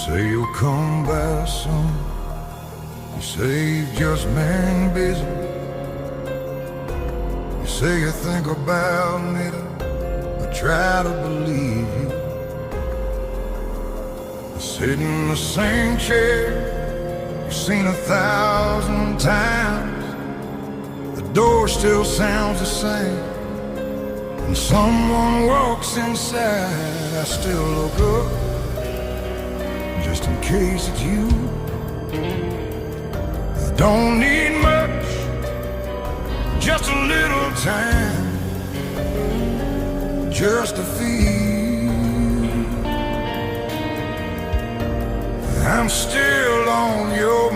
say you'll come back soon. You say you've just been busy. You say you think about me, I try to believe you. I sit in the same chair you've seen 1,000 times. The door still sounds the same. When someone walks inside, I still look up, just in case it's you. I don't need much, just a little time, just to feel I'm still on your